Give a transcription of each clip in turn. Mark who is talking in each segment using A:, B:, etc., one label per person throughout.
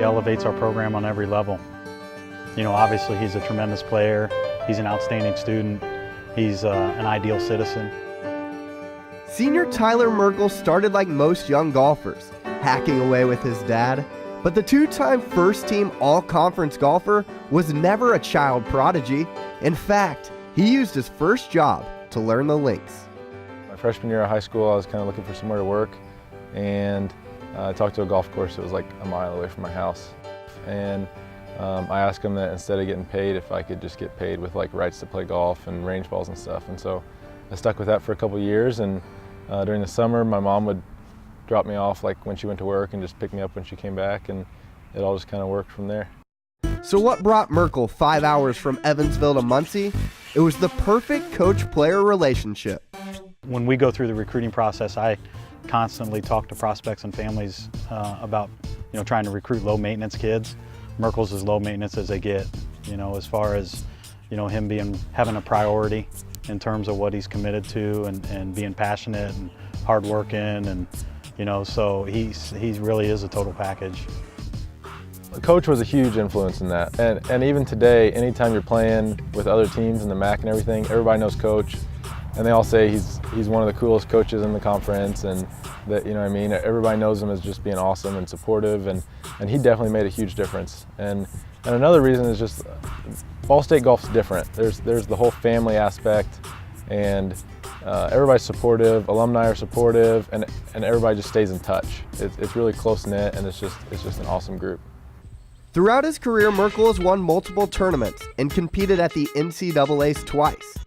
A: elevates our program on every level. You know, obviously he's a tremendous player, he's an outstanding student, he's an ideal citizen.
B: Senior Tyler Michael started like most young golfers, hacking away with his dad, but the two-time first-team all-conference golfer was never a child prodigy. In fact, he used his first job to learn the links.
C: My freshman year of high school, I was kind of looking for somewhere to work, and I talked to a golf course that was like a mile away from my house. And I asked them that instead of getting paid, if I could just get paid with like rights to play golf and range balls and stuff. And so I stuck with that for a couple of years, and during the summer my mom would drop me off like when she went to work and just pick me up when she came back, and it all just kind of worked from there.
B: So what brought Merkel 5 hours from Evansville to Muncie? It was the perfect coach-player relationship.
A: When we go through the recruiting process, I constantly talk to prospects and families about, you know, trying to recruit low-maintenance kids. Merkel's as low maintenance as they get, you know, as far as, you know, him having a priority in terms of what he's committed to, and being passionate and hardworking, and, you know, so he really is a total package.
C: Coach was a huge influence in that, and even today, anytime you're playing with other teams in the MAC and everything, everybody knows Coach, and they all say he's one of the coolest coaches in the conference, and that, you know what I mean, everybody knows him as just being awesome and supportive, and he definitely made a huge difference. And another reason is just Ball State golf's different. There's the whole family aspect, and everybody's supportive, alumni are supportive, and everybody just stays in touch. It's really close-knit, and it's just an awesome group.
B: Throughout his career, Merkel has won multiple tournaments and competed at the NCAAs twice.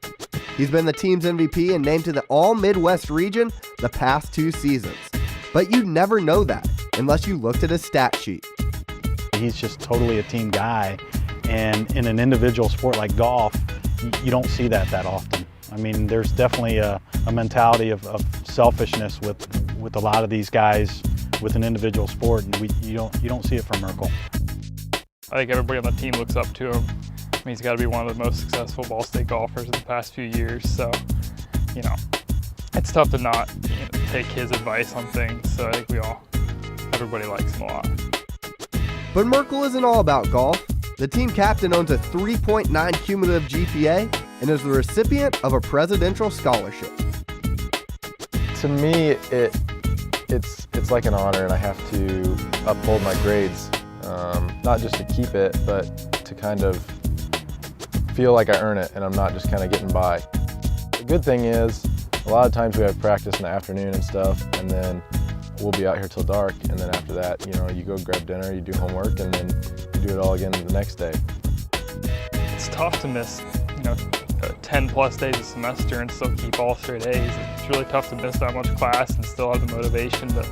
B: He's been the team's MVP and named to the All-Midwest region the past 2 seasons. But you'd never know that unless you looked at his stat sheet.
A: He's just totally a team guy, and in an individual sport like golf, you don't see that often. I mean, there's definitely a mentality of selfishness with a lot of these guys with an individual sport, and you don't see it from Merkel.
D: I think everybody on the team looks up to him. I mean, he's got to be one of the most successful Ball State golfers in the past few years, so, you know, it's tough to not, you know, take his advice on things, so I think everybody likes him a lot.
B: But Merkel isn't all about golf. The team captain owns a 3.9 cumulative GPA and is the recipient of a presidential scholarship.
C: To me, it's like an honor, and I have to uphold my grades, not just to keep it, but to kind of feel like I earn it, and I'm not just kind of getting by. The good thing is, a lot of times we have practice in the afternoon and stuff, and then we'll be out here till dark, and then after that, you know, you go grab dinner, you do homework, and then you do it all again the next day.
D: It's tough to miss, you know, 10 plus days a semester and still keep all straight A's. It's really tough to miss that much class and still have the motivation to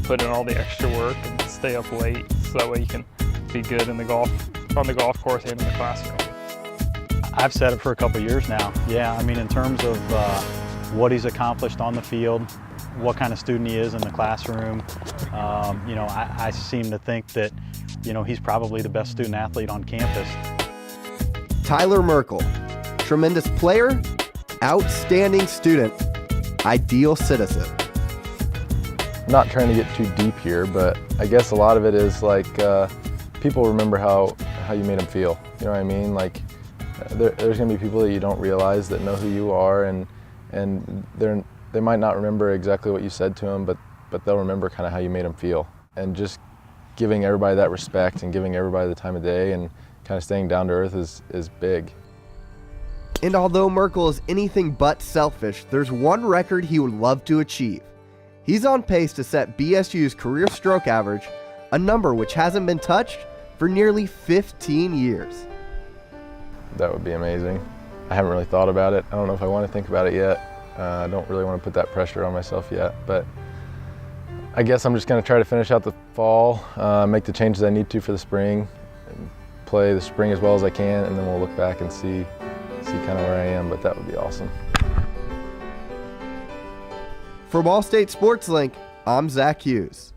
D: put in all the extra work and stay up late, so that way you can be good on the golf course and in the classroom.
A: I've said it for a couple of years now. Yeah, I mean, in terms of what he's accomplished on the field, what kind of student he is in the classroom, you know, I seem to think that, you know, he's probably the best student athlete on campus.
B: Tyler Michael, tremendous player, outstanding student, ideal citizen.
C: Not trying to get too deep here, but I guess a lot of it is like people remember how you made them feel. You know what I mean? Like there's going to be people that you don't realize that know who you are, and they might not remember exactly what you said to them, but they'll remember kind of how you made them feel. And just giving everybody that respect and giving everybody the time of day and kind of staying down to earth is big.
B: And although Merkel is anything but selfish, there's one record he would love to achieve. He's on pace to set BSU's career stroke average, a number which hasn't been touched for nearly 15 years.
C: That would be amazing. I haven't really thought about it. I don't know if I want to think about it yet. I don't really want to put that pressure on myself yet, but I guess I'm just going to try to finish out the fall, make the changes I need to for the spring, and play the spring as well as I can, and then we'll look back and see kind of where I am, but that would be awesome.
B: For Ball State Sports Link, I'm Zach Hughes.